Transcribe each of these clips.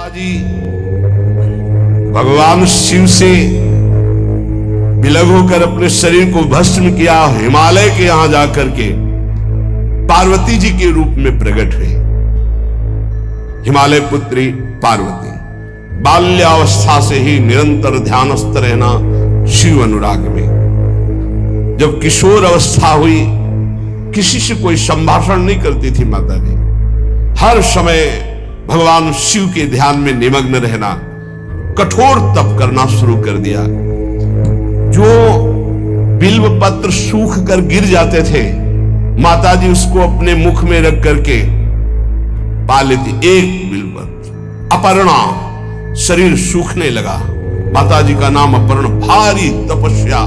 जी भगवान शिव से विलग होकर अपने शरीर को भस्म किया, हिमालय के यहां जाकर के पार्वती जी के रूप में प्रकट हुए। हिमालय पुत्री पार्वती बाल्यावस्था से ही निरंतर ध्यानस्थ रहना शिव अनुराग में। जब किशोर अवस्था हुई, किसी से कोई संभाषण नहीं करती थी माता जी, हर समय भगवान शिव के ध्यान में निमग्न रहना, कठोर तप करना शुरू कर दिया। जो बिल्व पत्र सूख कर गिर जाते थे, माता जी उसको अपने मुख में रख करके पा लेती। एक बिल्व पत्र, अपर्णा, शरीर सूखने लगा। माता जी का नाम अपर्णा। भारी तपस्या।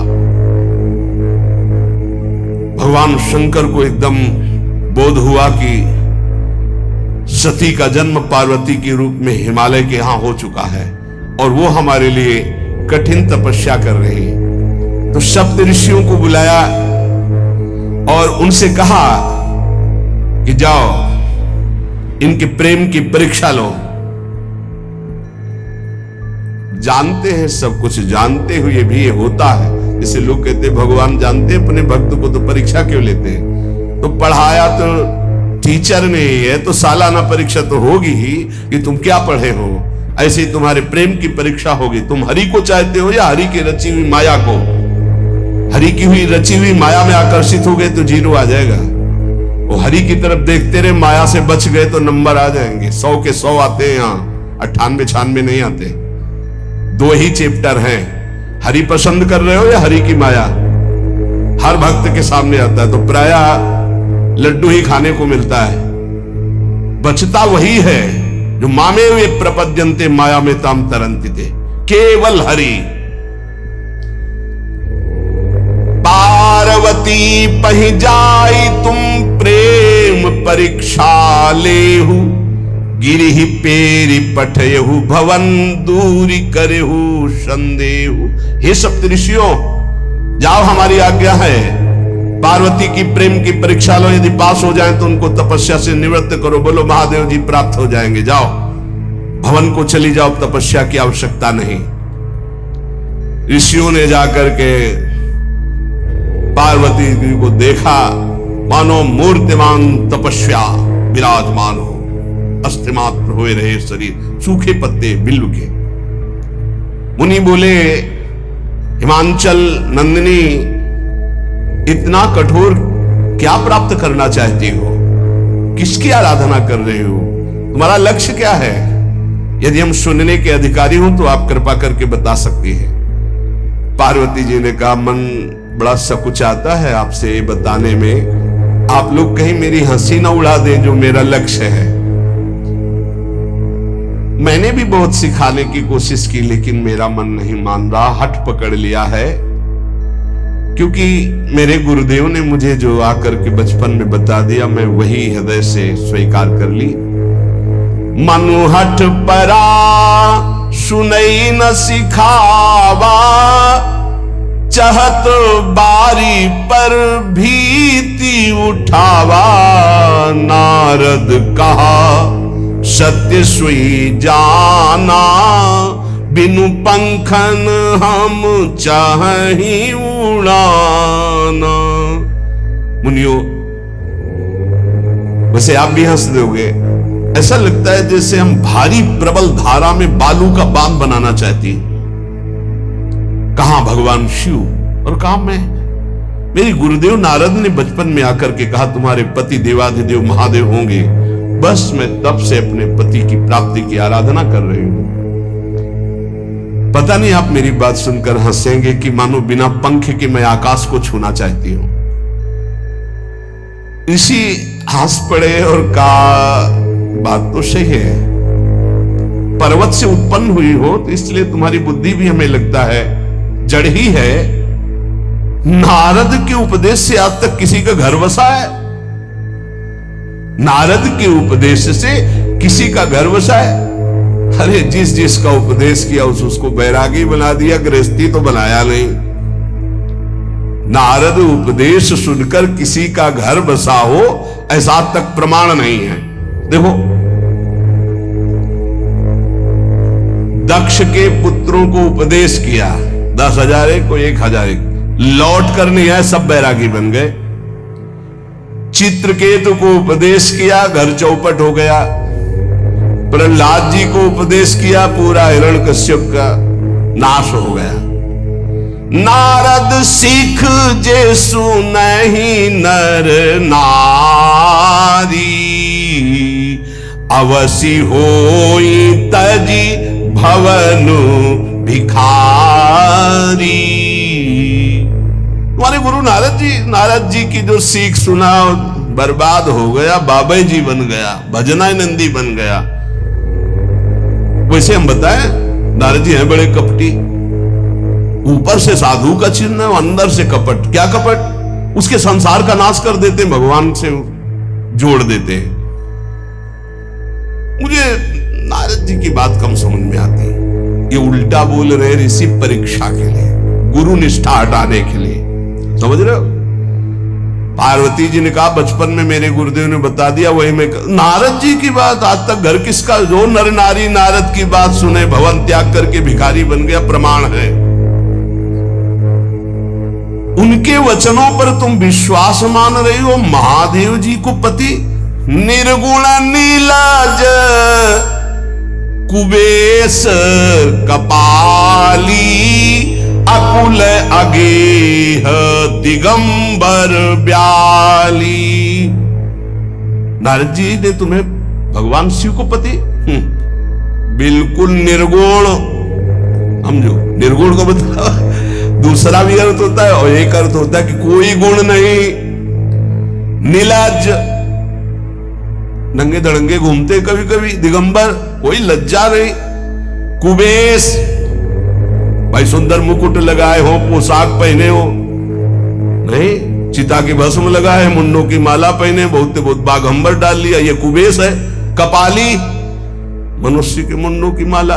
भगवान शंकर को एकदम बोध हुआ कि सती का जन्म पार्वती के रूप में हिमालय के यहां हो चुका है और वो हमारे लिए कठिन तपस्या कर रही है। तो सप्त ऋषियों को बुलाया और उनसे कहा कि जाओ इनके प्रेम की परीक्षा लो। जानते हैं, सब कुछ जानते हुए भी ये होता है। जैसे लोग कहते हैं भगवान जानते हैं अपने भक्त को, तो परीक्षा क्यों लेते हैं? तो पढ़ाया तो टीचर ने है, तो सालाना परीक्षा तो होगी ही कि तुम क्या पढ़े हो। ऐसे ही तुम्हारे प्रेम की परीक्षा होगी। तुम हरि को चाहते हो या हरि की रची हुई माया को? हरि की हुई रची हुई माया में आकर्षित हो गए तो जीरो आ जाएगा। वो हरि की तरफ देखते रहे, माया से बच गए तो नंबर आ जाएंगे। 100 के 100 आते हैं यहाँ, 98-96 नहीं आते। 2 ही चैप्टर हैं, हरि पसंद कर रहे हो या हरि की माया। हर भक्त के सामने आता है तो प्रायः लड्डू ही खाने को मिलता है। बचता वही है जो मामे वे प्रपद्यन्ते माया में ताम तरंति थे, केवल हरि। पार्वती पहि जाई तुम प्रेम परीक्षा लेहु, गिरिहि पेरि पठयहु भवन दूरी करेहु संदेहु। हे सप्तऋषियों, जाओ हमारी आज्ञा है, पार्वती की प्रेम की परीक्षा लो। यदि पास हो जाए तो उनको तपस्या से निवृत्त करो। बोलो महादेव जी प्राप्त हो जाएंगे। जाओ भवन को चली जाओ, तपस्या की आवश्यकता नहीं। ऋषियों ने जाकर के पार्वती जी को देखा, मानो मूर्तिमान तपस्या विराजमान हो, अस्थिमात्र हुए रहे शरीर, सूखे पत्ते बिल्व के। मुनि बोले, हिमांचल नंदिनी, इतना कठोर क्या प्राप्त करना चाहती हो? किसकी आराधना कर रहे हो? तुम्हारा लक्ष्य क्या है? यदि हम सुनने के अधिकारी हो तो आप कृपा करके बता सकती हैं। पार्वती जी ने कहा, मन बड़ा सकुचाता है आपसे बताने में। आप लोग कहीं मेरी हंसी ना उड़ा दें जो मेरा लक्ष्य है। मैंने भी बहुत सिखाने की कोशिश की, लेकिन मेरा मन नहीं मान रहा, हठ पकड़ लिया है। क्योंकि मेरे गुरुदेव ने मुझे जो आकर के बचपन में बता दिया, मैं वही हृदय से स्वीकार कर ली। मनु हठ परा सुनई न सिखावा, चहत बारी पर भीति उठावा। नारद कहा सत्य सोई जाना, बिनु पंखन हम चाहि उड़ाना। मुनियो, वैसे आप भी हंस दोगे। ऐसा लगता है जैसे हम भारी प्रबल धारा में बालू का बांध बनाना चाहती। कहां भगवान शिव और कहां मैं? मेरी गुरुदेव नारद ने बचपन में आकर के कहा तुम्हारे पति देवाधिदेव महादेव होंगे। बस मैं तब से अपने पति की प्राप्ति की आराधना कर रही हूं। पता नहीं आप मेरी बात सुनकर हंसेंगे कि मानो बिना पंख के मैं आकाश को छूना चाहती हूं। ऋषि हंस पड़े और कहा, बात तो सही है, पर्वत से उत्पन्न हुई हो तो इसलिए तुम्हारी बुद्धि भी हमें लगता है जड़ ही है। नारद के उपदेश से आज तक किसी का घर बसा है? नारद के उपदेश से किसी का घर बसा है? अरे जिस जिसका उपदेश किया उसको बैरागी बना दिया, गृहस्थी तो बनाया नहीं। नारद उपदेश सुनकर किसी का घर बसा हो ऐसा तक प्रमाण नहीं है। देखो दक्ष के पुत्रों को उपदेश किया, 10,000 एक को 1,000 एक, लौट कर नहीं आए, सब बैरागी बन गए। चित्रकेतु को उपदेश किया, घर चौपट हो गया। प्रहलाद जी को उपदेश किया, पूरा हिरण्यकश्यप का नाश हो गया। नारद सीख जे सुनहि नर नारी, अवसी होई तजी भवनु भिखारी। तुम्हारे गुरु नारद जी की जो सीख सुना बर्बाद हो गया, बाबा जी बन गया, भजनानंदी बन गया। वैसे हम बताएं, नारद जी हैं बड़े कपटी, ऊपर से साधु का चिन्ह, अंदर से कपट। क्या कपट? उसके संसार का नाश कर देते, भगवान से जोड़ देते। मुझे नारद जी की बात कम समझ में आती है। ये उल्टा बोल रहे ऋषि परीक्षा के लिए, गुरु निष्ठा हटाने के लिए, समझ रहे हो? पार्वती जी ने कहा बचपन में मेरे गुरुदेव ने बता दिया, वही मैं। नारद जी की बात आज तक घर किसका? जो नर नारी नारद की बात सुने भवन त्याग करके भिखारी बन गया, प्रमाण है। उनके वचनों पर तुम विश्वास मान रही हो। महादेव जी को पति निर्गुण नीलाज कुबेश कपाली, अकुल अगेह दिगंबर ब्याली। नारद जी ने तुम्हें भगवान शिव को पति बिल्कुल निर्गुण समझो। निर्गुण को बता, दूसरा भी अर्थ होता है और एक अर्थ होता है कि कोई गुण नहीं। नीलाज, नंगे धड़ंगे घूमते कभी कभी। दिगंबर, कोई लज्जा नहीं। कुबेश, भाई सुंदर मुकुट लगाए हो, पोशाक पहने हो, नहीं चिता की भस्म लगाए, मुंडों की माला पहने, बहुत बाघंबर डाल लिया, ये कुबेश है। कपाली, मनुष्य के मुंडों की माला।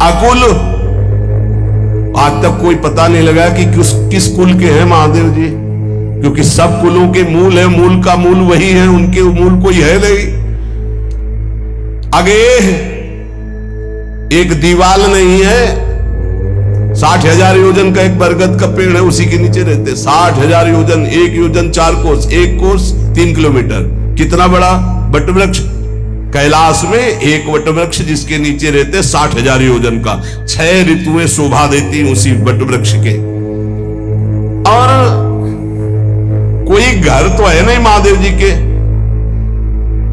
अकुल, आज तक कोई पता नहीं लगा कि किस कुल के हैं महादेव जी, क्योंकि सब कुलों के मूल है, मूल का मूल वही है, उनके मूल कोई है नहीं। आगे एक दीवाल नहीं है, 60,000 योजन का एक बरगद का पेड़ है, उसी के नीचे रहते। 60,000 योजन, 1 योजन 4 कोस, 1 कोस 3 किलोमीटर। कितना बड़ा वटवृक्ष? कैलाश में एक वटवृक्ष जिसके नीचे रहते 60,000 योजन का। 6 ऋतुएं शोभा देती उसी वटवृक्ष के। और कोई घर तो है नहीं महादेव जी के।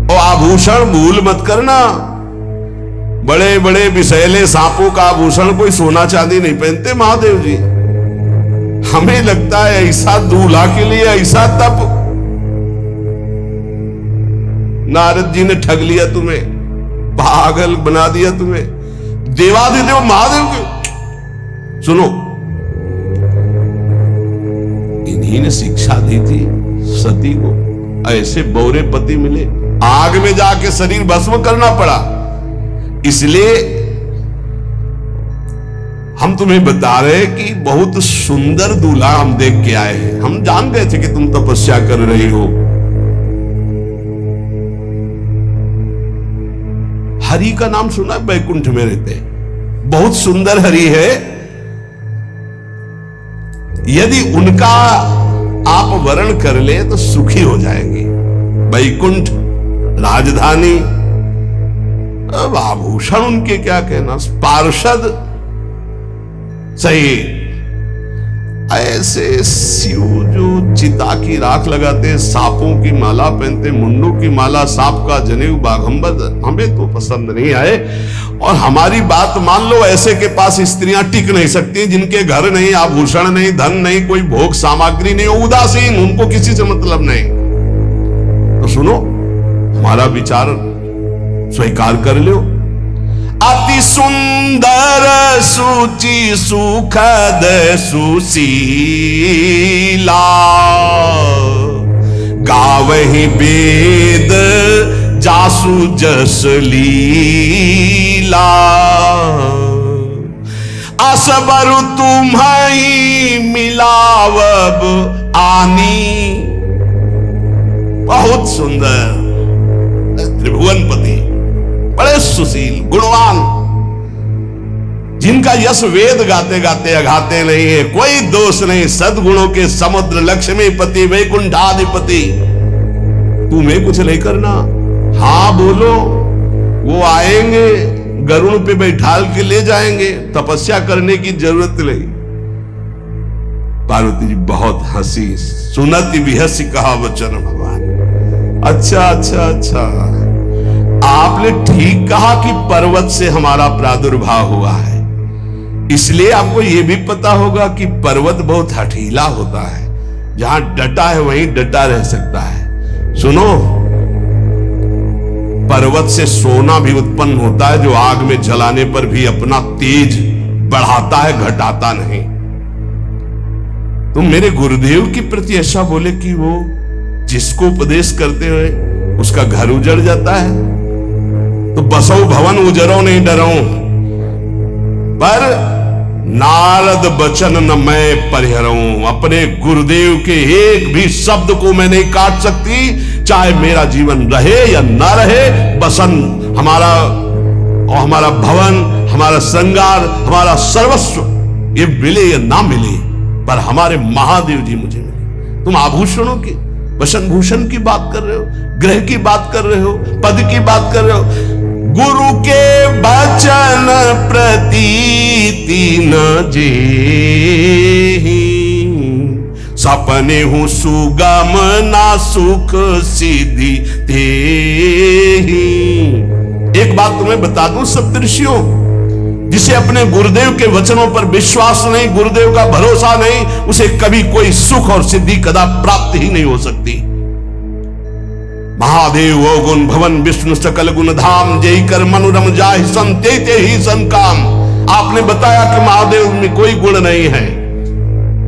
और आभूषण भूल मत करना, बड़े बड़े विषैले सांपों का आभूषण कोई सोना चांदी नहीं पहनते महादेव जी। हमें लगता है ऐसा दूल्हा के लिए ऐसा तप। नारद जी ने ठग लिया तुम्हें, पागल बना दिया तुम्हें। देवाधिदेव महादेव के सुनो, इन्हीं ने शिक्षा दी थी सती को। ऐसे बौरे पति मिले, आग में जाके शरीर भस्म करना पड़ा। इसलिए हम तुम्हें बता रहे कि बहुत सुंदर दूल्हा हम देख के आए हैं। हम जान गए थे कि तुम तपस्या कर रही हो। हरि का नाम सुना है? बैकुंठ में रहते, बहुत सुंदर हरि है। यदि उनका आप वर्ण कर ले तो सुखी हो जाएंगे। बैकुंठ राजधानी, अब आभूषण उनके क्या कहना, पार्षद सही। ऐसे शिव जो चिता की राख लगाते, सांपों की माला पहनते, मुंडों की माला, सांप का जनेऊ, बाघंबर, हमें तो पसंद नहीं आए। और हमारी बात मान लो, ऐसे के पास स्त्रियां टिक नहीं सकती जिनके घर नहीं, आभूषण नहीं, धन नहीं, कोई भोग सामग्री नहीं, उदासीन, उनको किसी से मतलब नहीं। तो सुनो, हमारा विचार स्वीकार कर लो। अति सुंदर सुचि सुखद सुशीला, गावहि वेद जासु जस लीला, असबर तुम्हि मिलावब आनी। बहुत सुंदर त्रिभुवनपति, बड़े सुशील, गुणवान, जिनका यश वेद गाते गाते अघाते नहीं है, कोई दोष नहीं, सद्गुणों के समुद्र, लक्ष्मीपति, वैकुंठाधिपति, तुम्हें कुछ नहीं करना। हाँ बोलो, वो आएंगे, गरुड़ पे बैठाल के ले जाएंगे, तपस्या करने की जरूरत नहीं। पार्वती जी बहुत हंसी, सुनती भी हंसी कहा वचन भगवान। अच्छा अच्छा अच्छा, आपने ठीक कहा कि पर्वत से हमारा प्रादुर्भाव हुआ है, इसलिए आपको यह भी पता होगा कि पर्वत बहुत हठीला होता है, जहां डटा है वहीं डटा रह सकता है। सुनो, पर्वत से सोना भी उत्पन्न होता है, जो आग में जलाने पर भी अपना तेज बढ़ाता है, घटाता नहीं। तुम मेरे गुरुदेव के प्रति ऐसा बोले कि वो जिसको उपदेश करते हुए उसका घर उजड़ जाता है, तो बसो भवन उजरो नहीं डरो, पर नारद बचन न मैं परिहरऊं। अपने गुरुदेव के एक भी शब्द को मैं नहीं काट सकती, चाहे मेरा जीवन रहे या ना रहे। बसन हमारा और हमारा भवन, हमारा श्रृंगार, हमारा सर्वस्व, ये मिले या ना मिले, पर हमारे महादेव जी मुझे मिले। तुम आभूषणों की, वसन भूषण की बात कर रहे हो, ग्रह की बात कर रहे हो, पद की बात कर रहे हो। गुरु के वचन प्रतीति न जेहि, सपने हूं सुगम ना सुख सिद्धि तेहि। एक बात तुम्हें बता दूं सप्तऋषियों, जिसे अपने गुरुदेव के वचनों पर विश्वास नहीं, गुरुदेव का भरोसा नहीं, उसे कभी कोई सुख और सिद्धि कदा प्राप्त ही नहीं हो सकती। महादेव वो गुण भवन विष्णु सकल गुण धाम, जय कर मनोरम जाहि संते ही संकाम। आपने बताया कि महादेव में कोई गुण नहीं है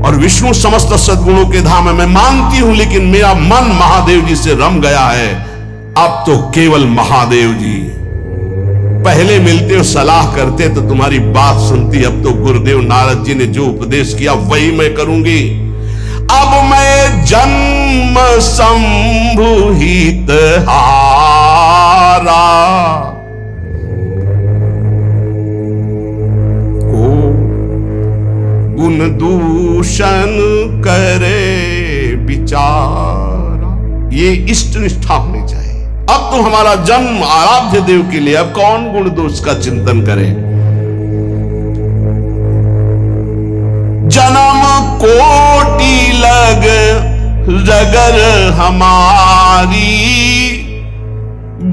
और विष्णु समस्त सद्गुणों के धाम है, मैं मानती हूं, लेकिन मेरा मन महादेव जी से रम गया है। अब तो केवल महादेव जी, पहले मिलते हो सलाह करते तो तुम्हारी बात सुनती, अब तो गुरुदेव नारद जी ने जो उपदेश किया वही मैं करूंगी। अब मैं जन्म संभुहित हारा, को गुण दूषण करे विचारा। ये इष्ट निष्ठा होनी चाहिए। अब तो हमारा जन्म आराध्य देव के लिए, अब कौन गुण दोष का चिंतन करे। जन्म कोटि लग रगर हमारी,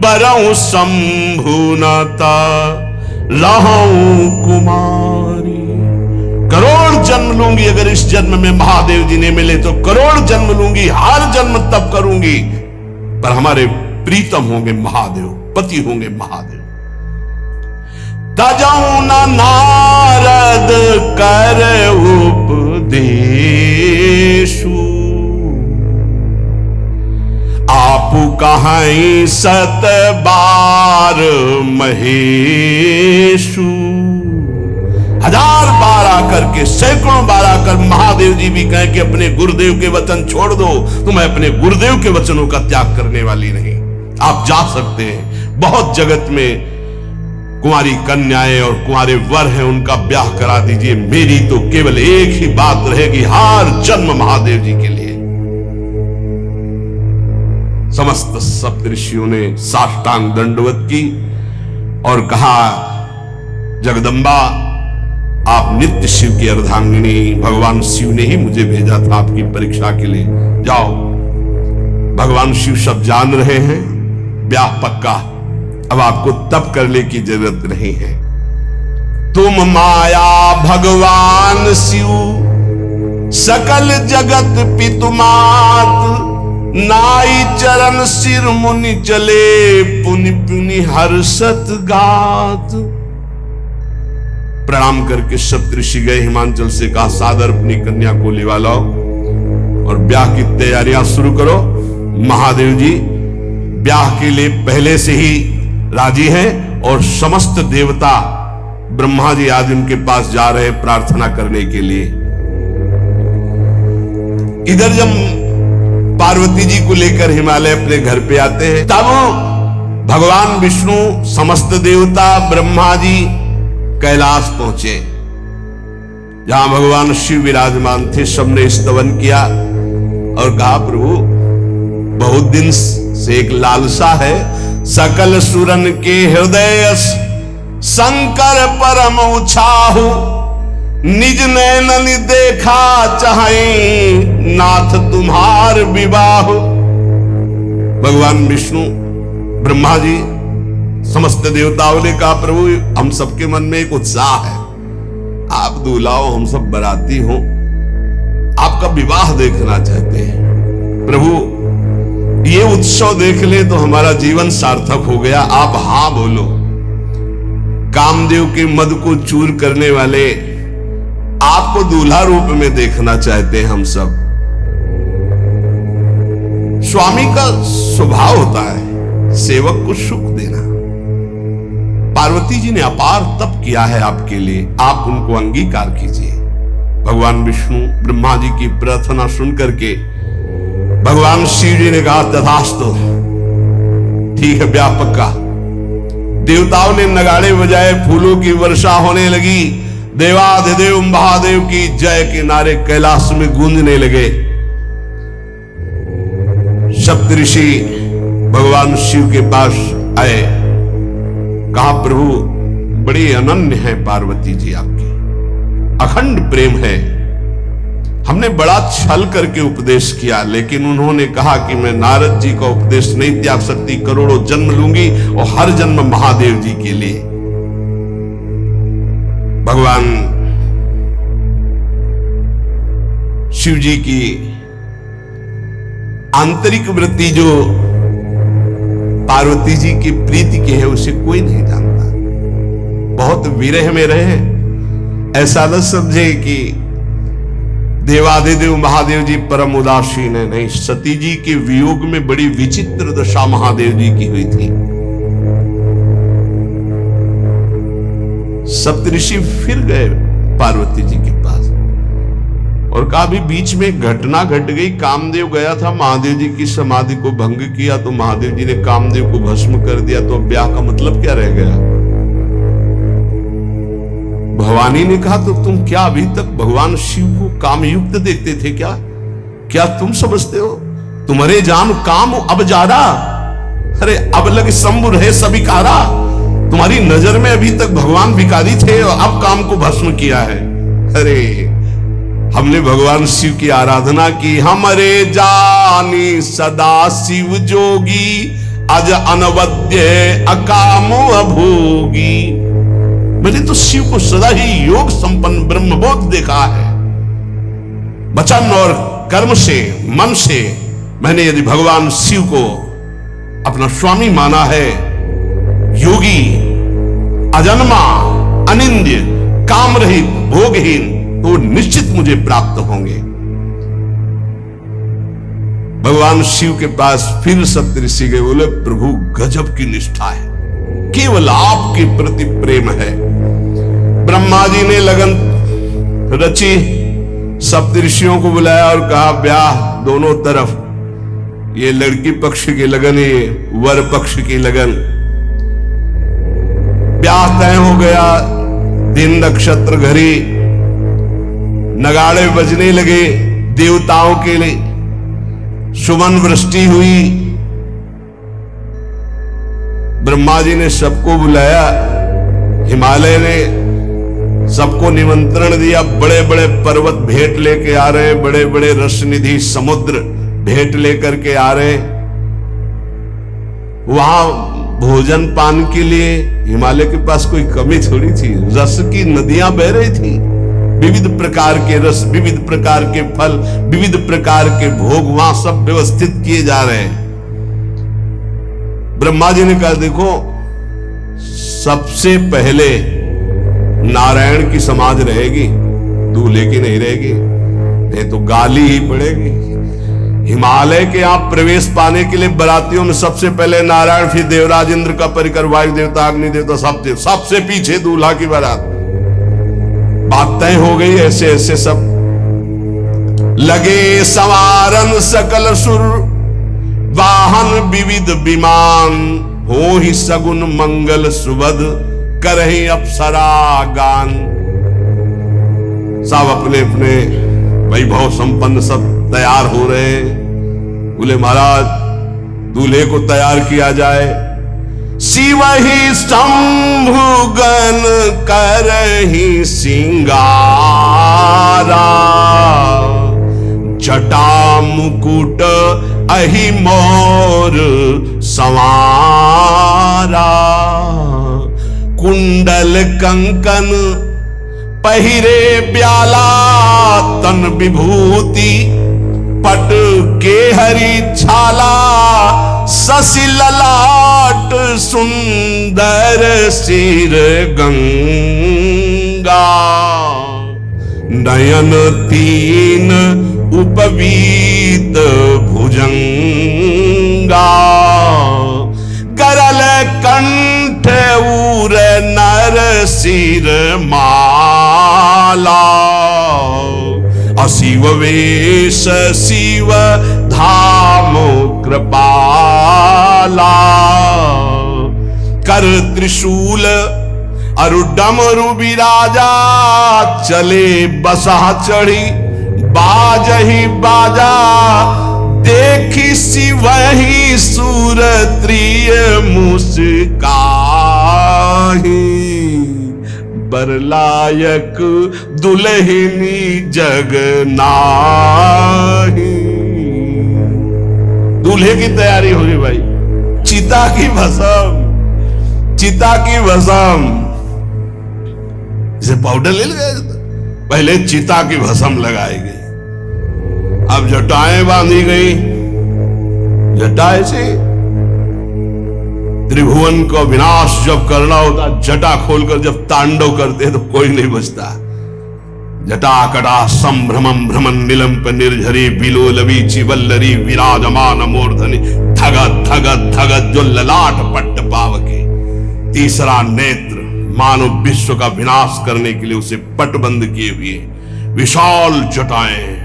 बरऊ शंभुनता रहूं कुमारी। करोड़ जन्म लूंगी, अगर इस जन्म में महादेव जी ने मिले तो करोड़ जन्म लूंगी, हर जन्म तप करूंगी, पर हमारे प्रीतम होंगे महादेव, पति होंगे महादेव। तजऊ न नारद कर उपदेशु, आपु कहीं सत बार महेशु। हजार बार आकर के, सैकड़ों बार आकर महादेव जी भी कहें कि अपने गुरुदेव के वचन छोड़ दो, तो मैं अपने गुरुदेव के वचनों का त्याग करने वाली नहीं। आप जा सकते हैं, बहुत जगत में कुंवारी कन्याएं और कुंवारे वर हैं, उनका ब्याह करा दीजिए। मेरी तो केवल एक ही बात रहेगी, हर जन्म महादेव जी के लिए। समस्त सप्तऋषियों ने साष्टांग दंडवत की और कहा, जगदम्बा आप नित्य शिव की अर्धांगिनी, भगवान शिव ने ही मुझे भेजा था आपकी परीक्षा के लिए। जाओ, भगवान शिव सब जान रहे हैं, ब्याह पक्का, अब आपको तप करने की जरूरत नहीं है। तुम माया भगवान शिव, सकल जगत पितुमात, नाई चरण सिर मुनि चले, पुनि पुनि हर्षत गात। प्रणाम करके सप्तऋषि गए, हिमांचल से कहा, सादर अपनी कन्या को लेवा लाओ और ब्याह की तैयारियां शुरू करो। महादेव जी ब्याह के लिए पहले से ही राजी हैं और समस्त देवता ब्रह्मा जी आदि उनके पास जा रहे प्रार्थना करने के लिए। इधर जब पार्वती जी को लेकर हिमालय अपने घर पे आते हैं, तब भगवान विष्णु, समस्त देवता, ब्रह्मा जी कैलाश पहुंचे, जहां भगवान शिव विराजमान थे। सबने स्तवन किया और कहा, प्रभु बहुत दिन से एक लालसा है, सकल सुरन के हृदय शंकर परम उछाहु, निज नैनन देखा चाहे नाथ तुम्हार विवाह। भगवान विष्णु, ब्रह्मा जी, समस्त देवताओं ने कहा, प्रभु हम सबके मन में एक उत्साह है, आप दूल्हा हो, हम सब बराती हो, आपका विवाह देखना चाहते हैं। प्रभु ये उत्सव देख ले तो हमारा जीवन सार्थक हो गया, आप हां बोलो। कामदेव के मद को चूर करने वाले आपको दूल्हा रूप में देखना चाहते हैं हम सब। स्वामी का स्वभाव होता है सेवक को सुख देना। पार्वती जी ने अपार तप किया है आपके लिए, आप उनको अंगीकार कीजिए। भगवान विष्णु ब्रह्मा जी की प्रार्थना सुन करके भगवान शिव जी ने कहा, तथास्तु, ठीक है, ब्याह पक्का। देवताओं ने नगाड़े बजाए, फूलों की वर्षा होने लगी, देवाधिदेव महादेव की जय के नारे कैलाश में गूंजने लगे। सप्तऋषि भगवान शिव के पास आए, कहा, प्रभु बड़ी अनन्य है पार्वती जी आपकी, अखंड प्रेम है। हमने बड़ा छल करके उपदेश किया, लेकिन उन्होंने कहा कि मैं नारद जी का उपदेश नहीं त्याग सकती, करोड़ों जन्म लूंगी और हर जन्म महादेव जी के लिए। भगवान शिव जी की आंतरिक वृत्ति जो पार्वती जी की प्रीति की है उसे कोई नहीं जानता। बहुत विरह में रहे, ऐसा न समझे कि देवाधिदेव महादेव जी परम उदासीन है, नहीं। सती जी के वियोग में बड़ी विचित्र दशा महादेव जी की हुई थी। सप्तऋषि फिर गए पार्वती जी के पास और कहा, भी बीच में घटना घट गई, कामदेव गया था महादेव जी की समाधि को भंग किया, तो महादेव जी ने कामदेव को भस्म कर दिया, तो अब ब्याह का मतलब क्या रह गया। भवानी ने कहा, तो तुम क्या अभी तक भगवान शिव को कामयुक्त देखते थे क्या? क्या तुम समझते हो तुम्हारे जान काम अब ज्यादा, अरे अब लग शंभु है सबिकारा। तुम्हारी नजर में अभी तक भगवान भिखारी थे और अब काम को भस्म किया है। अरे हमने भगवान शिव की आराधना की, हमारे जानी सदा शिव जोगी, अज अनवद्य अकामो अभोगी। मैंने तो शिव को सदा ही योग संपन्न ब्रह्मबोध देखा है। वचन और कर्म से, मन से मैंने यदि भगवान शिव को अपना स्वामी माना है, योगी, अजन्मा, अनिंद्य, काम रहित, भोगहीन, तो निश्चित मुझे प्राप्त होंगे। भगवान शिव के पास फिर सप्तऋषि गए, बोले, प्रभु गजब की निष्ठा है, केवल आपके प्रति प्रेम है। ब्रह्मा जी ने लगन रची, सप्तऋषियों को बुलाया और कहा, ब्याह दोनों तरफ, ये लड़की पक्ष की लगन, ये वर पक्ष की लगन। ब्याह तय हो गया, दिन नक्षत्र घड़ी, नगाड़े बजने लगे देवताओं के लिए, सुमन वृष्टि हुई। ब्रह्मा जी ने सबको बुलाया, हिमालय ने सबको निमंत्रण दिया, बड़े बड़े पर्वत भेंट लेके आ रहे हैं, बड़े बड़े रसनिधि समुद्र भेंट लेकर के आ रहे। वहां भोजन पान के लिए हिमालय के पास कोई कमी थोड़ी थी, रस की नदियां बह रही थी, विविध प्रकार के रस, विविध प्रकार के फल, विविध प्रकार के भोग वहां सब व्यवस्थित किए जा रहे हैं। ब्रह्मा जी ने कहा, देखो सबसे पहले नारायण की समाज रहेगी, दूल्हे की नहीं रहेगी, नहीं तो गाली ही पड़ेगी। हिमालय के आप प्रवेश पाने के लिए बरातियों में सबसे पहले नारायण, फिर देवराज इंद्र का परिकर, वायु देवता, अग्नि देवता, सबसे पीछे दूल्हा की बारात। बात तय हो गई। ऐसे ऐसे सब लगे सवारन सकल सुर, वाहन विविध विमान, हो ही सगुन मंगल सुबद, करही अप्सरा गान। सब अपने अपने वैभव संपन्न सब तैयार हो रहे हैं। बोले महाराज दूल्हे को तैयार किया जाए। शिव ही शंभु गण करही सिंगारा, जटा मुकुट अहि मोर संवारा, कुंडल कंकन पहिरे ब्याला, तन विभूति पट के हरि छाला, शशि ललाट सुंदर सिर गंगा, नयन तीन उपवीत भुजंगा, करल कंठ उर नर सिर माला, अशिव वेश शिव धाम कृपाला, कर त्रिशूल अरु डमरु बिराजा, चले बसा चढ़ी बाजही बाजा, देखी शिवहि सूरत्रिय मुस्काही, बरलायक दुल्हिनी जग नाही। दूल्हे की तैयारी हो रही भाई, चिता की भस्म, चिता की भस्म, जैसे पाउडर ले लिया, पहले चिता की भस्म लगाई गई, अब जटाएं बांधी गई। जटाएं से त्रिभुवन को विनाश जब करना होता, जटा खोलकर जब तांडव करते तो कोई नहीं बचता। जटाकटा संभ्रमं भ्रमण निलंप निर्झरी, बिलोलवी चिवल्लरी विराजमान मूर्धनि, धगत धगत धगत जो ललाट पट्ट पावके। तीसरा नेत्र मानो विश्व का विनाश करने के लिए उसे पटबंद किए हुए विशाल जटाएं।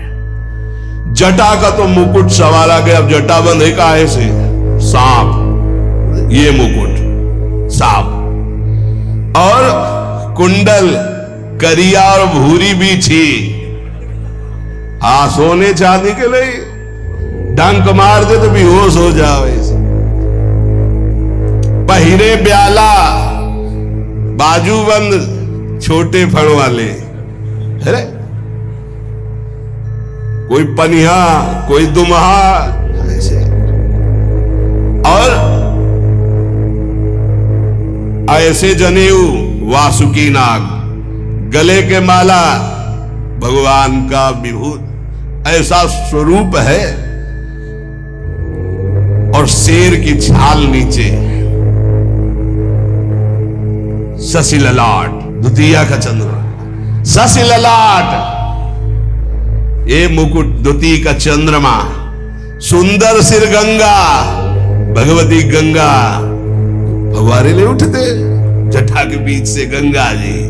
जटा का तो मुकुट सवारा गया, अब जटा बंद है काहे से? सांप, ये मुकुट सांप, और कुंडल करिया और भूरी भी थी। हाँ, सोने चांदी के लिए डंक मार दे तो बेहोश हो जाओ ऐसे। पहिरे ब्याला, बाजूबंद छोटे फड़ वाले, अरे कोई पनिहा कोई दुमहा ऐसे, और ऐसे जनेऊ वासुकी नाग, गले के माला भगवान का विभूत ऐसा स्वरूप है, और शेर की छाल नीचे, शशि ललाट, द्वितीया का चंद्रमा, शशि ललाट, ये मुकुट द्वितीय का चंद्रमा, सुंदर सिर गंगा, भगवती गंगा, फव्वारे ले उठते जटा के बीच से गंगा जी।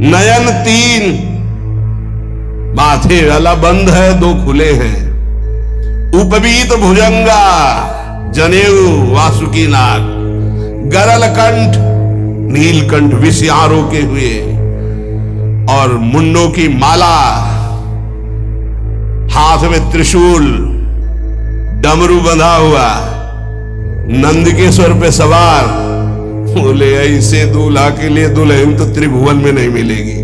नयन तीन, माथे वाला बंद है, दो खुले हैं, उपवीत भुजंगा, जनेऊ वासुकी नाग, गरल कंठ, नीलकंठ विषयारों के हुए, और मुंडों की माला, हाथ में त्रिशूल, डमरू बंधा हुआ, नंदकेश्वर पे सवार। बोले ऐसे दूल्हा के लिए दुल्हन तो त्रिभुवन में नहीं मिलेगी,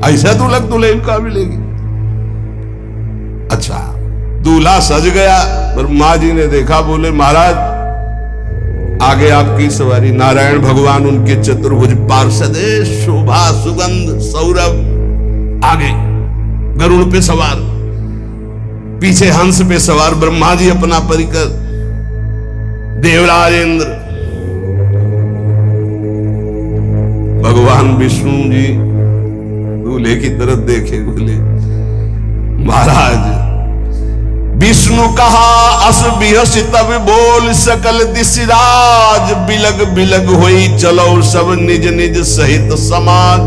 ऐसा दूल्हा दुल्हन का मिलेगी। अच्छा, दूल्हा सज गया, ब्रह्मा जी ने देखा, बोले महाराज आगे आपकी सवारी। नारायण भगवान उनके चतुर्भुज पार्षद, शोभा सुगंध सौरभ, आगे गरुड़ पे सवार, पीछे हंस पे सवार ब्रह्मा जी अपना परिकर, देवराज इंद्र, भगवान विष्णु जी दूल्हे की तरफ देखे, बोले महाराज विष्णु कहा अस बिहस तब बोल सकल दिशराज, बिलग बिलग होई चलो सब निज निज सहित समाज।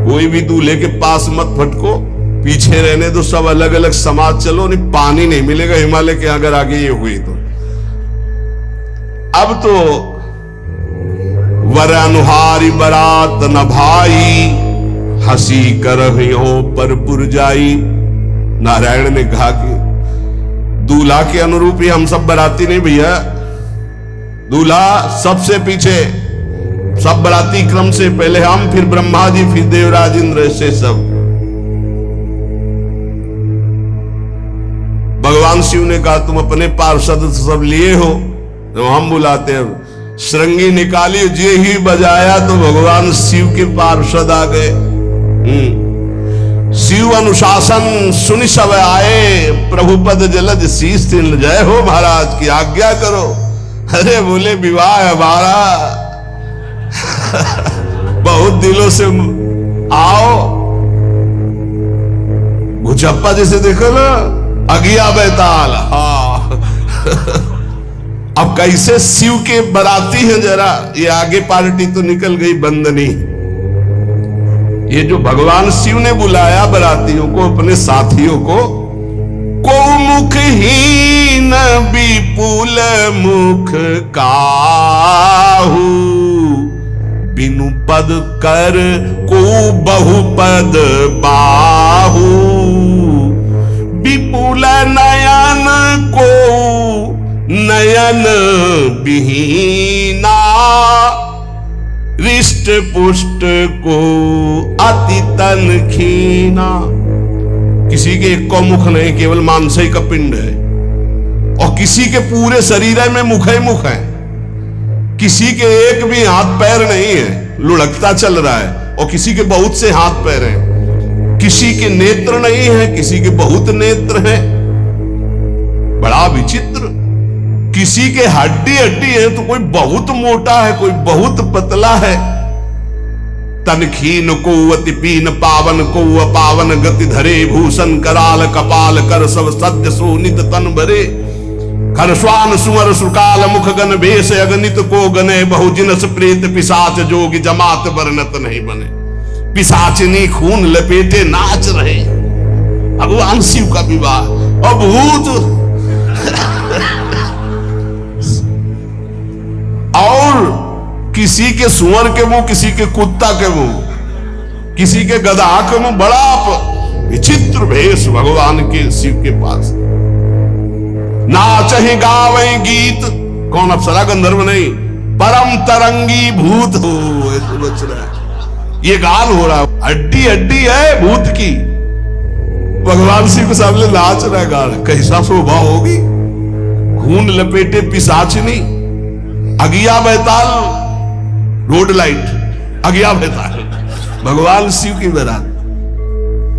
कोई भी दूल्हे के पास मत फटको, पीछे रहने दो, सब अलग अलग समाज चलो, नहीं पानी नहीं मिलेगा हिमालय के अगर आगे ये हुई तो। अब तो वर अनुहारी बरात न भाई, हंसी करहियो पर पुरजाई। नारायण ने कहा कि दूल्हा के अनुरूप ही हम सब बराती नहीं भैया, दूल्हा सबसे पीछे, सब बराती क्रम से पहले हम, फिर ब्रह्मा जी, फिर देवराज इंद्र, से सब। भगवान शिव ने कहा तुम अपने पार्षद सब लिए हो, तो हम बुलाते हैं। श्रृंगी निकाली, जे ही बजाया तो भगवान शिव के पार्षद आ गए। शिव अनुशासन सुनि सब आए, प्रभु पद जलज शीस तिल, जय हो महाराज की आज्ञा करो। अरे बोले विवाह हमारा बहुत दिलों से आओ। गुचप्पा जैसे देखो ना, अगिया बैताल। हाँ अब कैसे शिव के बराती हैं, जरा ये आगे पार्टी तो निकल गई बंदनी। ये जो भगवान शिव ने बुलाया बरातियों को, अपने साथियों को, को मुखहीन विपुल मुख काहू, बिनु पद कर को बहुपद बाहू, विपुल नयन को नयन विहीना, रिष्ट पुष्ट को अति तन खीना। किसी के एक को मुख नहीं, केवल मांसई का पिंड है, और किसी के पूरे शरीर में मुख ही मुख है। किसी के एक भी हाथ पैर नहीं है, लुढ़कता चल रहा है, और किसी के बहुत से हाथ पैर हैं। किसी के नेत्र नहीं है, किसी के बहुत नेत्र हैं। बड़ा विचित्र। किसी के हड्डी हड्डी है तो कोई बहुत मोटा है, कोई बहुत पतला है। तनखीन को अति पीन, पावन को अपावन, गति धरे भूषण कराल, कपाल कर सब सद्य सोनित तन भरे। खरस्वान सुअर सुकाल, मुख गण भेष अगणित को गने, बहुजिनस प्रेत पिशाच जोगी, जमात वर्णत नहीं बने। पिशाचिनी खून लपेटे नाच रहे, भगवान शिव का विवाह। और भूत और किसी के सुअर के मुंह, किसी के कुत्ता के मुंह, किसी के गधा के मुंह। बड़ा विचित्र भेष भगवान के शिव के पास। नाचहि गावे गीत, कौन अप्सरा गंधर्व नहीं, परम तरंगी भूत हो। बच रहा है, ये गाल हो रहा है, हड्डी हड्डी है भूत की। भगवान शिव के सामने नाच रहा है गाल। कैसा शोभा होगी। खून लपेटे पिशाचिनी, अगिया बैताल, रोड लाइट, अगिया बैताल, भगवान शिव की बारात।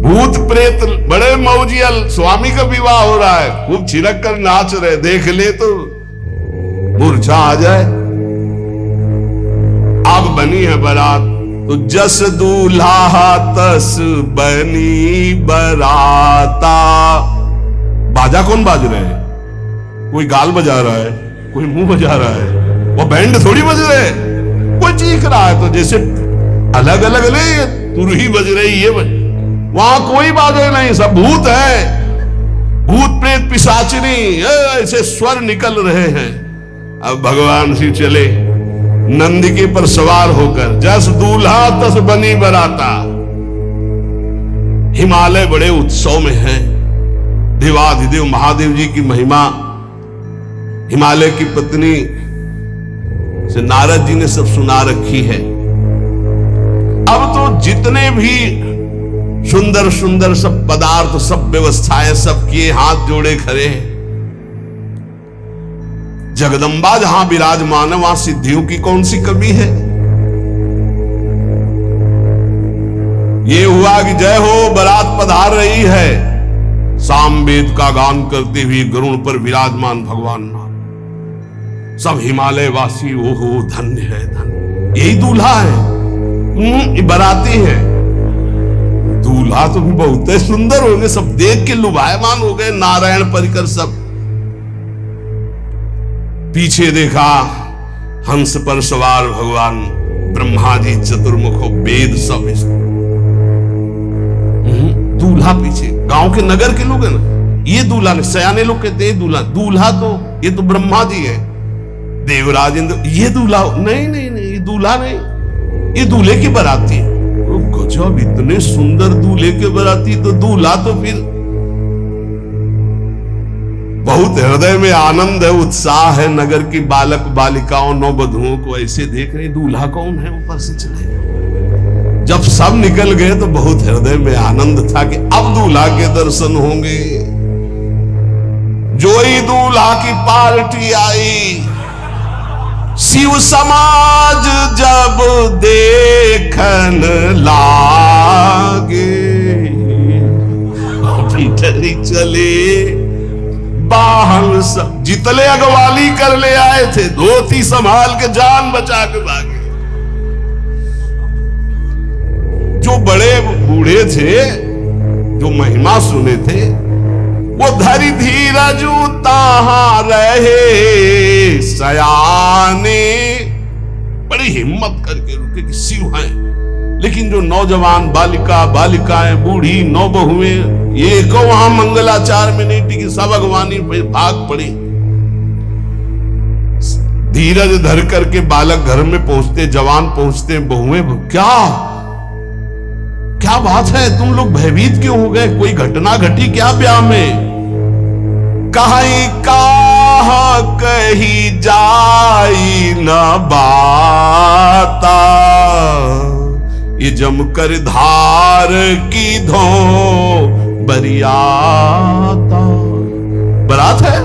भूत प्रेत बड़े मौजियल, स्वामी का विवाह हो रहा है, खूब छिड़क कर नाच रहे। देख ले तो मूर्छा आ जाए। अब बनी है बारात, तो जस दूल्हा तस बनी बराता। बाजा कौन बाज रहे हैं? कोई गाल बजा रहा है, कोई मुंह बजा रहा है, वो बैंड थोड़ी बज रहे। कोई चीख रहा है तो जैसे अलग अलग नहीं, तुरही बज रही, ये बज। वहां कोई बाजे नहीं, सब भूत है। भूत प्रेत पिशाचिनी ऐसे स्वर निकल रहे हैं। अब भगवान शिव चले नंदिके पर सवार होकर, जस दूल्हा तस बनी बराता। हिमालय बड़े उत्सव में है। देवाधिदेव महादेव जी की महिमा हिमालय की पत्नी से नारद जी ने सब सुना रखी है। अब तो जितने भी सुंदर सुंदर सब पदार्थ, सब व्यवस्थाएं, सब किए, हाथ जोड़े खड़े हैं। जगदम्बा जहां विराजमान है, वहां सिद्धियों की कौन सी कमी है। ये हुआ कि जय हो बारात पधार रही है, सामवेद का गान करते हुए गरुड़ पर विराजमान भगवान नाथ। सब हिमालय वासी ओहो धन्य है, धन्य। यही दूल्हा है, बाराती है। दूल्हा तो भी बहुत सुंदर हो गए, सब देख के लुभायमान हो गए। नारायण परिकर सब। पीछे देखा हंस पर सवार भगवान ब्रह्मा जी, चतुर्मुख वेद सब। दूल्हा पीछे, गांव के नगर के लोग है ना, ये दूल्हा नहीं। सयाने लोग कहते हैं दूल्हा, दूल्हा तो ये तो ब्रह्मा जी है, देवराज इंद्र। ये दूल्हा नहीं नहीं नहीं, ये दूल्हा नहीं, ये दूल्हे की बाराती है। गजब, इतने सुंदर दूल्हे के बाराती, तो दूल्हा तो फिर बहुत हृदय में आनंद है, उत्साह है। नगर की बालक बालिकाओं नववधुओं को ऐसे देख रहे, दूल्हा कौन है ऊपर से चले। जब सब निकल गए तो बहुत हृदय में आनंद था कि अब दूल्हा के दर्शन होंगे। जोई दूल्हा की पार्टी आई, शिव समाज जब देखन लागे, भीतरी चले बाहन सब जितले अगवाली कर ले आए थे, धोती संभाल के जान बचा के भागे। जो बड़े बूढ़े थे, जो महिमा सुने थे, वो धरी धीरज ताहां रहे सयाने, बड़ी हिम्मत करके रुके कि शिव हैं। लेकिन जो नौजवान बालिकाएं, बूढ़ी नौबहुएं, ये को वहां मंगलाचार में नहीं टिकी, सब अगवानी पे भाग पड़ी। धीरज धर करके बालक घर में पहुंचते, जवान पहुंचते, बहुएं क्या बात है, तुम लोग भयभीत क्यों हो गए? कोई घटना घटी क्या ब्याह में? कहीं कहा कही जाई न बाता, ये जमकर धार की धो बरियाता। बरात है,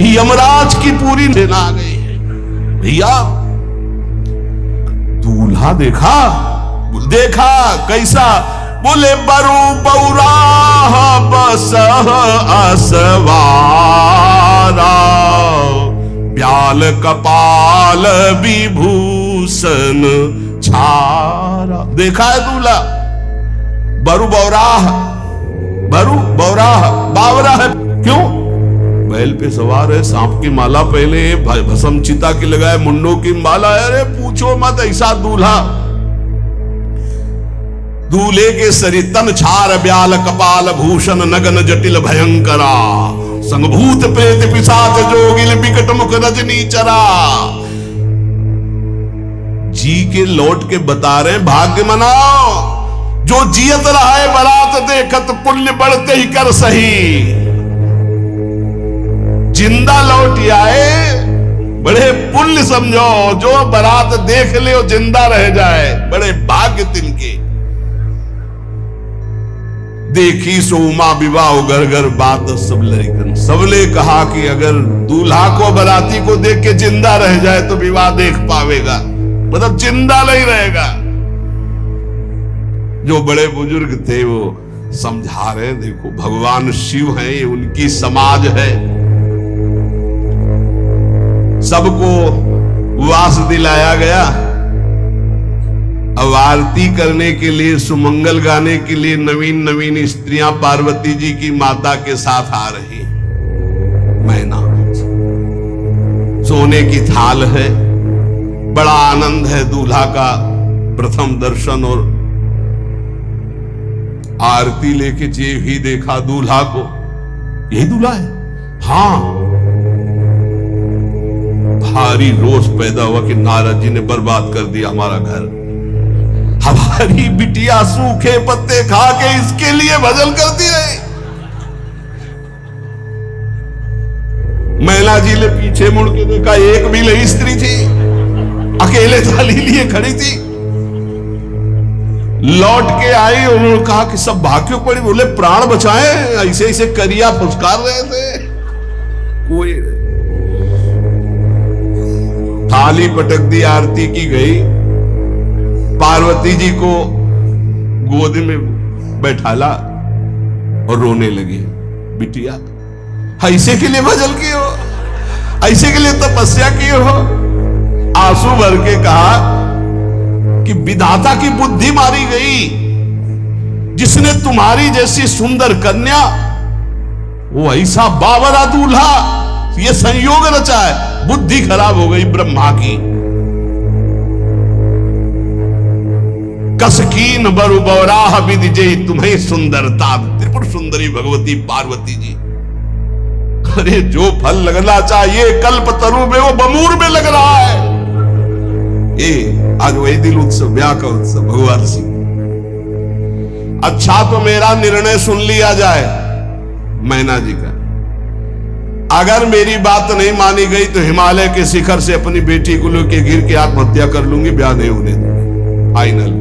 यमराज की पूरी सेना आ गई है। भैया दूल्हा देखा कैसा? बोले बरू बौराह बस असवारा, ब्याल कपाल विभूषण छारा। देखा है दूल्हा बरू बौराह बावरा है। क्यों? बैल पे सवार है, सांप की माला पहले, भस्म चिता की लगाए, मुंडों की माला। अरे पूछो मत, ऐसा दूल्हा। दूल्हे के शरीर तन छार ब्याल कपाल भूषण नगन जटिल भयंकरा, संगभूत प्रेत पिशाच जोगिल बिकट मुख रजनी चरा। जी के लौट के बता रहे, भाग्य मनाओ जो जियत रहा है बरात देखत, पुण्य बढ़ते ही कर सही। जिंदा लौट आए बड़े पुण्य समझो, जो बरात देख ले वो जिंदा रह जाए, बड़े भाग्य तिनके। देखी सोमा विवाह घर घर बात सब लड़कन, सबने कहा कि अगर दूल्हा को बराती को देख के जिंदा रह जाए तो विवाह देख पावेगा, मतलब जिंदा नहीं रहेगा। जो बड़े बुजुर्ग थे वो समझा रहे, देखो भगवान शिव हैं, ये उनकी समाज है। सबको वास दिलाया गया। अब आरती करने के लिए, सुमंगल गाने के लिए नवीन नवीन स्त्रियां पार्वती जी की माता के साथ आ रही। मैना सोने की थाल है, बड़ा आनंद है। दूल्हा का प्रथम दर्शन और आरती लेके जे भी देखा दूल्हा को, यही दूल्हा है। हाँ, भारी रोष पैदा हुआ कि नारद जी ने बर्बाद कर दिया हमारा घर। हमारी बिटिया सूखे पत्ते खा के इसके लिए भजन करती रही। मैना जी ने पीछे मुड़ के देखा, एक भी नहीं स्त्री थी, अकेले थाली लिए खड़ी थी। लौट के आई, उन्होंने कहा कि सब भाग्यों पड़ी। बोले प्राण बचाए, ऐसे ऐसे करिया फुसकार रहे थे। कोई थाली पटक दी, आरती की गई। पार्वती जी को गोद में बैठाला और रोने लगी। बिटिया ऐसे के लिए भजन किए हो, ऐसे के लिए तपस्या किए हो? आंसू भर के कहा कि विधाता की बुद्धि मारी गई। जिसने तुम्हारी जैसी सुंदर कन्या, वो ऐसा बावरा दूल्हा, ये संयोग रचा है। बुद्धि खराब हो गई ब्रह्मा की। कसकीन बरु बौराह विधि जय तुम्हें सुंदरता, त्रिपुर सुंदरी भगवती पार्वती जी। अरे जो फल लगना चाहिए कल्प तरु में, वो बमूर में लग रहा है। ये आज वही दिल उत्सव, ब्याह का उत्सव भगवान सिंह। अच्छा तो मेरा निर्णय सुन लिया जाए मैना जी का, अगर मेरी बात नहीं मानी गई तो हिमालय के शिखर से अपनी बेटी को लेकर गिर के आत्महत्या कर लूंगी, ब्याह नहीं होने दूंगी। फाइनल।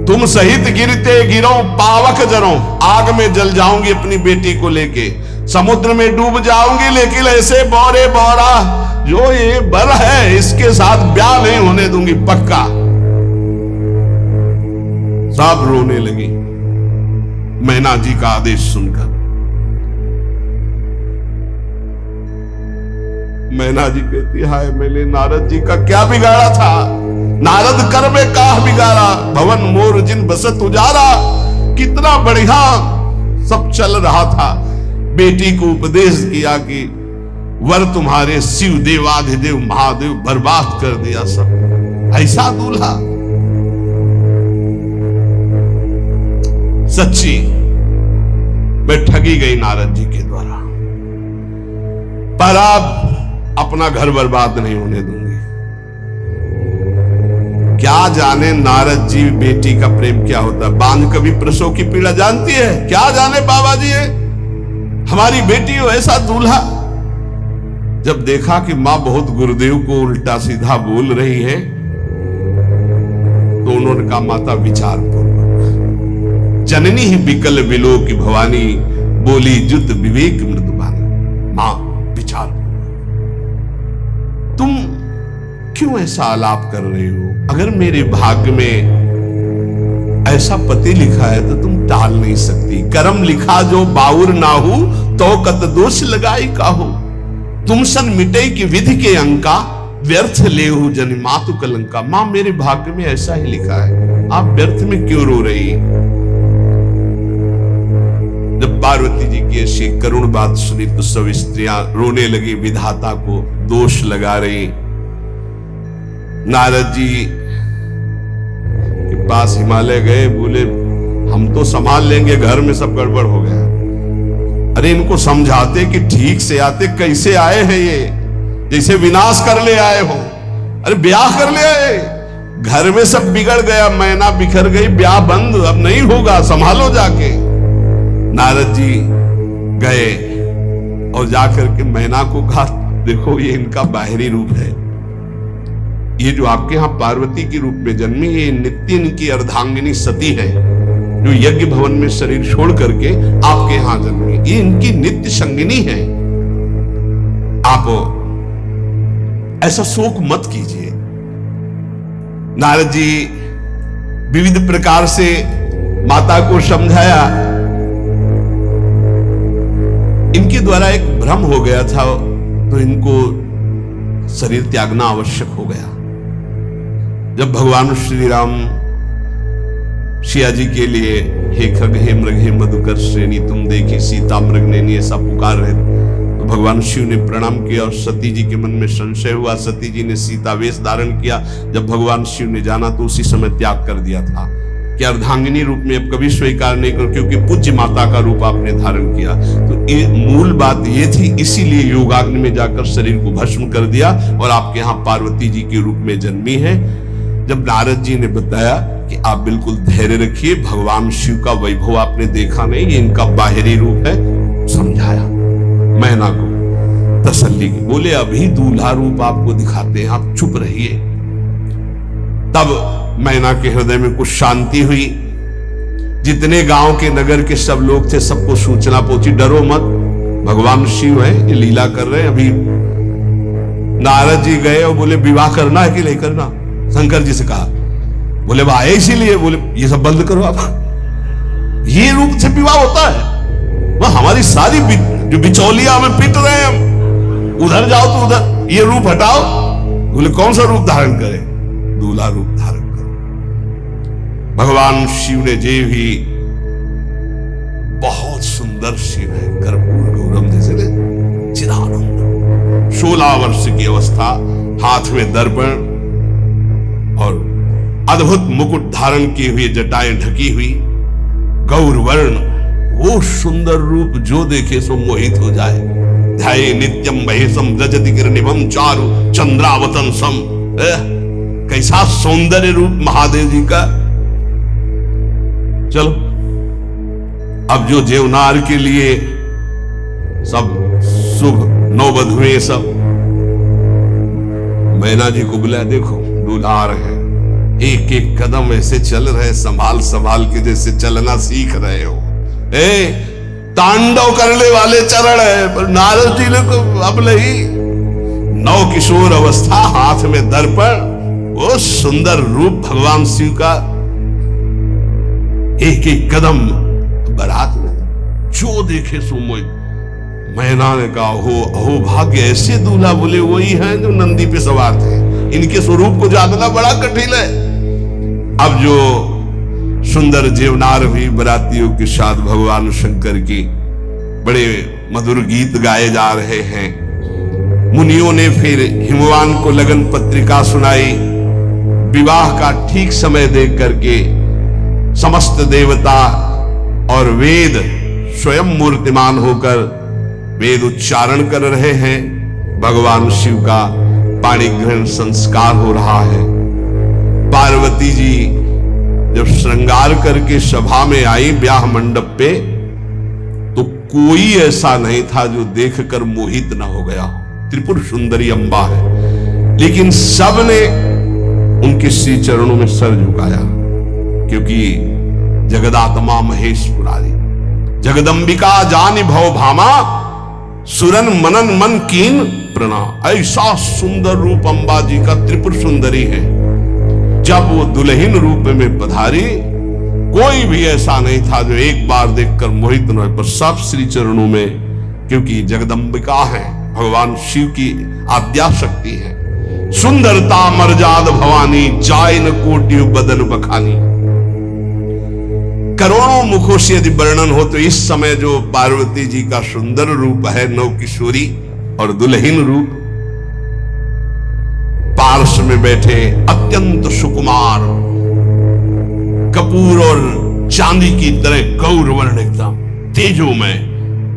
तुम सहित गिरते गिरो पावक जरो, आग में जल जाऊंगी अपनी बेटी को लेके, समुद्र में डूब जाऊंगी, लेकिन ऐसे बोरे बोरा जो ये बर है इसके साथ ब्याह नहीं होने दूंगी, पक्का। सब रोने लगी मैना जी का आदेश सुनकर। मैना जी कहती, हाय मैंने नारद जी का क्या बिगाड़ा था, नारद कर में काह बिगाड़ा, भवन मोर जिन बसत उजारा। कितना बढ़िया सब चल रहा था, बेटी को उपदेश किया कि वर तुम्हारे शिव देवाधिदेव महादेव, बर्बाद कर दिया सब। ऐसा दूल्हा सच्ची मैं ठगी गई नारद जी के द्वारा, पर अब अपना घर बर्बाद नहीं होने दूंगी। क्या जाने नारद जी बेटी का प्रेम क्या होता है, बांझ कभी प्रसव की पीड़ा जानती है, क्या जाने बाबा जी है हमारी बेटी हो ऐसा दूल्हा। जब देखा कि मां बहुत गुरुदेव को उल्टा सीधा बोल रही है तो उन्होंने कहा, माता विचार पूर्वक, जननी ही बिकल बिलो की भवानी, बोली जुत विवेक मृदुबानी। मां विचार, तुम क्यों ऐसा आलाप कर रही हो, अगर मेरे भाग्य में ऐसा पति लिखा है तो तुम टाल नहीं सकती। कर्म लिखा जो बाउर ना हो तो कत दोष लगाई काहो, तुम सन मिटे की विधि के अंका, व्यर्थ ले हो जन मातु कलंका। मां मेरे भाग्य में ऐसा ही लिखा है, आप व्यर्थ में क्यों रो रही। जब पार्वती जी की ऐसी करुण बात सुनी तो सब स्त्रियां रोने लगी, विधाता को दोष लगा रही। नारद जी के पास हिमालय गए, बोले हम तो संभाल लेंगे, घर में सब गड़बड़ हो गया। अरे इनको समझाते कि ठीक से आते, कैसे आए हैं ये, जैसे विनाश कर ले आए हो। अरे ब्याह कर ले आए, घर में सब बिगड़ गया, मैना बिखर गई, ब्याह बंद, अब नहीं होगा, संभालो जाके। नारद जी गए और जाकर के मैना को कहा, देखो ये इनका बाहरी रूप है, ये जो आपके यहां पार्वती के रूप में जन्मी, ये नित्य इनकी अर्धांगिनी सती है, जो यज्ञ भवन में शरीर छोड़ करके आपके यहां जन्मी, ये इनकी नित्य संगिनी है। आप ऐसा शोक मत कीजिए। नारद जी विविध प्रकार से माता को समझाया। इनके द्वारा एक भ्रम हो गया था तो इनको शरीर त्यागना आवश्यक हो गया। जब भगवान श्री राम सिया जी के लिए हे खग हे मृग हे मधुकर श्रेणी तुम देखी सीता मृग ने ऐसा पुकार रहे, तो भगवान शिव ने प्रणाम किया और सती जी के मन में संशय हुआ। सती जी ने सीता वेश धारण किया। जब भगवान शिव ने जाना तो उसी समय त्याग कर दिया था कि अर्धांगिनी रूप में अब कभी स्वीकार नहीं कर, क्योंकि पूज्य माता का रूप आपने धारण किया। तो मूल बात ये थी, इसीलिए योगाग्नि में जाकर शरीर को भस्म कर दिया और आपके यहाँ पार्वती जी के रूप में जन्मी है। जब नारद जी ने बताया कि आप बिल्कुल धैर्य रखिए, भगवान शिव का वैभव आपने देखा नहीं, ये इनका बाहरी रूप है, समझाया मैना को, तसल्ली की। बोले अभी दूल्हा रूप आपको दिखाते हैं, आप चुप रहिए। तब मैना के हृदय में कुछ शांति हुई। जितने गांव के नगर के सब लोग थे सबको सूचना पहुंची, डरो मत, भगवान शिव है, ये लीला कर रहे हैं। अभी नारद जी गए और बोले विवाह करना है कि नहीं करना, शंकर जी से कहा। बोले भाई इसीलिए, बोले ये सब बंद करो आप, ये रूप से विवाह होता है, वह हमारी सारी जो बिचौलिया हमें पीट रहे हैं, हम उधर जाओ तो उधर, ये रूप हटाओ। बोले कौन सा रूप धारण करे, दूल्हा रूप धारण करो। भगवान शिव ने जे भी, बहुत सुंदर शिव है, कर्पूर गौरम जैसे चिदानंद, 16 वर्ष की अवस्था, हाथ में दर्पण और अद्भुत मुकुट धारण किए हुए, जटाएं ढकी हुई, गौर वर्ण, वो सुंदर रूप जो देखे सो मोहित हो जाए। ध्याये नित्यम महेशम रजति किरणिभं चारु चंद्रावतंसम। कैसा सौंदर्य रूप महादेव जी का। चलो अब जो जेवनार के लिए सब शुभ नौवधुएं सब मैना जी को बुलाया, देखो दूल्हा आ रहे हैं, एक एक कदम ऐसे चल रहे, संभाल संभाल के जैसे चलना सीख रहे हो। तांडव करने वाले चरण है, पर नारद जी ने तो अपने ही नव किशोर अवस्था, हाथ में दर्पण, वो सुंदर रूप भगवान शिव का, एक एक कदम बारात में जो देखे सो मोह। मैना ने कहा हो अहो भाग्य, ऐसे दूल्हा बोले वही हैं जो नंदी पे सवार थे, इनके स्वरूप को जानना बड़ा कठिन है। अब जो सुंदर जेवनार हुई बरातियों के साथ भगवान शंकर की बड़े मधुर गीत गाए जा रहे हैं। मुनियों ने फिर हिमवान को लगन पत्रिका सुनाई। विवाह का ठीक समय देख करके समस्त देवता और वेद स्वयं मूर्तिमान होकर वेद उच्चारण कर रहे हैं। भगवान शिव का पाणी ग्रहण संस्कार हो रहा है। पार्वती जी जब श्रृंगार करके सभा में आई ब्याह मंडप पे, तो कोई ऐसा नहीं था जो देखकर मोहित ना हो गया। त्रिपुर सुंदरी अम्बा है, लेकिन सबने उनके श्री चरणों में सर झुकाया, क्योंकि जगदात्मा महेश पुरारी, जगदंबिका जानि भव भामा, सुरन मनन मन कीन प्रणाम। ऐसा सुंदर रूप अम्बा जी का त्रिपुर सुंदरी है। जब वो दुल्हन रूप में पधारी, कोई भी ऐसा नहीं था जो एक बार देखकर मोहित न हो, पर सब श्री चरणों में, क्योंकि जगदंबिका है, भगवान शिव की आद्या शक्ति है। सुंदरता मर्याद भवानी, जाय न कोटि बदन बखानी। करोड़ों मुखों से यदि वर्णन हो तो इस समय जो पार्वती जी का सुंदर रूप है, नव किशोरी और दुल्हन रूप, पार्श्व में बैठे अत्यंत सुकुमार, कपूर और चांदी की तरह गौर वर्ण, एकदम तेजोमय,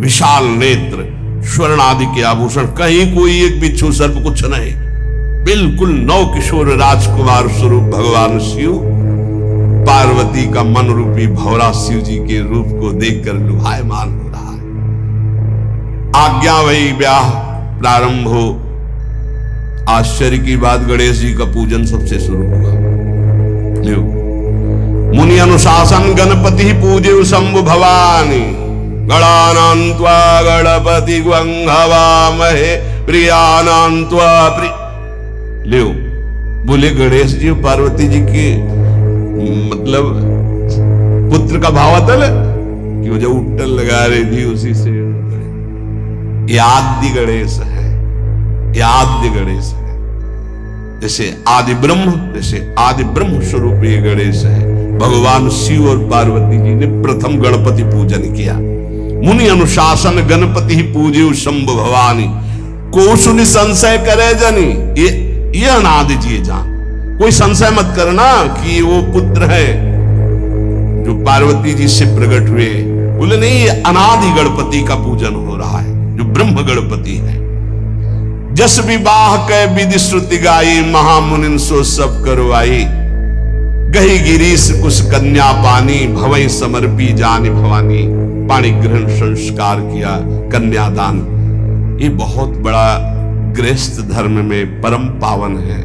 विशाल नेत्र, स्वर्ण आदि के आभूषण, कहीं कोई एक बिच्छू सर्प कुछ नहीं, बिल्कुल नव किशोर राजकुमार स्वरूप भगवान शिव पार्वती का मन रूपी भौरा शिव जी के रूप को देखकर लुभायमान हो रहा है। आज्ञा वही ब्याह प्रारंभ हो। आश्चर्य की बात, गणेश जी का पूजन सबसे शुरू हुआ। मुनि अनुशासन गणपति पूजे शंभु भवानी, गणानान्त्वा गणपति ग्वंघवामहे प्रियानान्त्वा लियो। बोले गणेश जी पार्वती जी के मतलब पुत्र का भावातल कि वो जो उट्टल लगा रही थी उसी से आदि गणेश है, आद्य गणेश है। जैसे आदि ब्रह्म, जैसे आदि ब्रह्म स्वरूप ये गणेश है। भगवान शिव और पार्वती जी ने प्रथम गणपति पूजन किया। मुनि अनुशासन गणपति ही पूजे शंभु भवानी, को सुनि संशय करे जनी, ये अनादि जी जान, कोई संशय मत करना कि वो पुत्र है जो पार्वती जी से प्रकट हुए। बोले नहीं, ये अनादि गणपति का पूजन हो रहा है जो ब्रह्म गणपति है। जस विवाह कै विधि श्रुति गाई, महामुनिन सो सब करवाई, गही गिरीश कुश कन्या पानी, भवई समर्पी जानी भवानी। पाणी ग्रहण संस्कार किया, कन्यादान। ये बहुत बड़ा गृहस्थ धर्म में परम पावन है।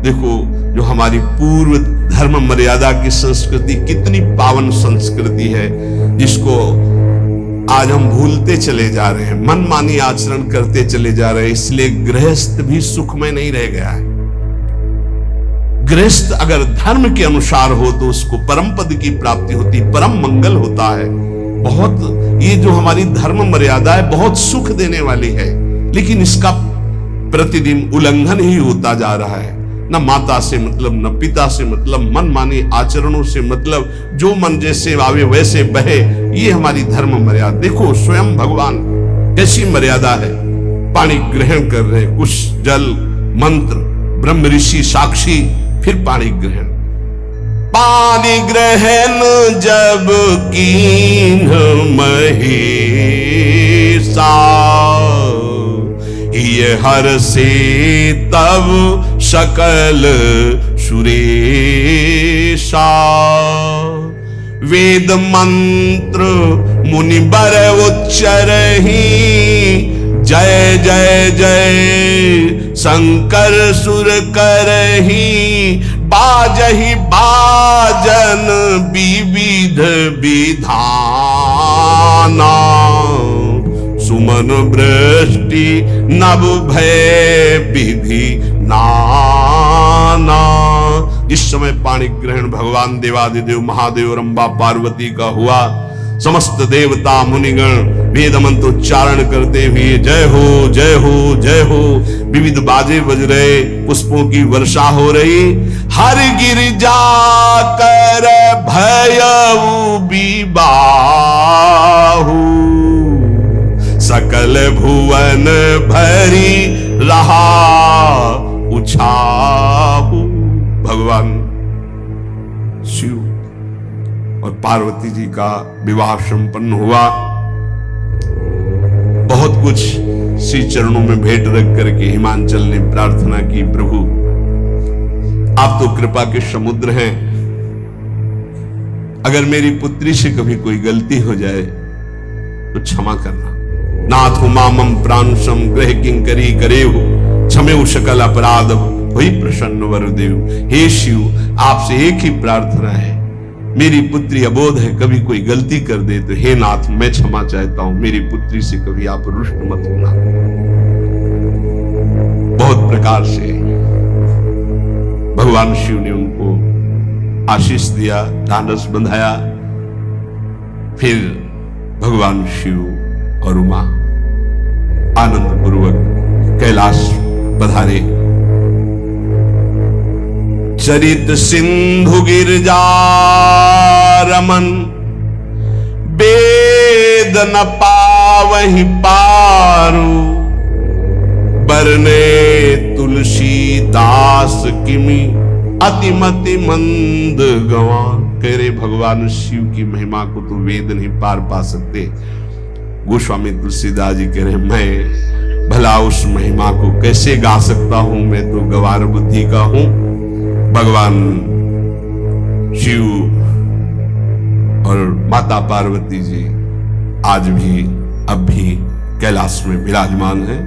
देखो जो हमारी पूर्व धर्म मर्यादा की संस्कृति कितनी पावन संस्कृति है, जिसको आज हम भूलते चले जा रहे हैं, मनमानी आचरण करते चले जा रहे हैं। इसलिए गृहस्थ भी सुखमय नहीं रह गया है। गृहस्थ अगर धर्म के अनुसार हो तो उसको परम पद की प्राप्ति होती, परम मंगल होता है। बहुत ये जो हमारी धर्म मर्यादा है बहुत सुख देने वाली है, लेकिन इसका प्रतिदिन उल्लंघन ही होता जा रहा है। न माता से मतलब, न पिता से मतलब, मनमानी आचरणों से मतलब, जो मन जैसे आवे वैसे बहे, ये हमारी धर्म मर्यादा। देखो स्वयं भगवान कैसी मर्यादा है, पानी ग्रहण कर रहे, कुछ जल मंत्र, ब्रह्म ऋषि साक्षी, फिर पानी ग्रहण। पानी ग्रहण जब कीन महेशा, ये हर से तब सकल सुरेशा। वेद मंत्र मुनि बर उच्चरहि, जय जय जय शंकर सुर करहि। बाजहि बाजन विविध विधाना, सुमन वृष्टि नभ भय विधि नाना। जिस समय पाणी ग्रहण भगवान देवादिदेव महादेव रंबा पार्वती का हुआ, समस्त देवता मुनिगण वेद मंत्र उच्चारण करते हुए जय हो जय हो जय हो, विविध बाजे बज रहे, पुष्पों की वर्षा हो रही। हर गिरिजा कर भयउ विबाहु, सकल भुवन भरी रहा उछाहु। भगवान शिव और पार्वती जी का विवाह संपन्न हुआ। बहुत कुछ श्री चरणों में भेंट रख करके हिमांचल ने प्रार्थना की, प्रभु आप तो कृपा के समुद्र हैं, अगर मेरी पुत्री से कभी कोई गलती हो जाए तो क्षमा करना। नाथ मामम प्रांशम ग्रह किंकरी करेहु, क्षमेउ सकल अपराध वही प्रसन्न वरुदेव। हे शिव, आपसे एक ही प्रार्थना है, मेरी पुत्री अबोध है, कभी कोई गलती कर दे तो हे नाथ मैं क्षमा चाहता हूं, मेरी पुत्री से कभी आप रुष्ट मत होना। बहुत प्रकार से भगवान शिव ने उनको आशीष दिया, ढांढस बंधाया। फिर भगवान शिव और उमा आनंद पूर्वक कैलाश पधारे। चरित सिंधु गिरजा रमन, वेद न पावहि पारु। बरने तुलसीदास किमि, अतिमति मंद गवान। कह रहे भगवान शिव की महिमा को तो वेद नहीं पार पा सकते। गोस्वामी तुलसीदास जी कह रहे मैं भला उस महिमा को कैसे गा सकता हूं, मैं तो गवार बुद्धि का हूं। भगवान शिव और माता पार्वती जी आज भी अब भी कैलाश में विराजमान है।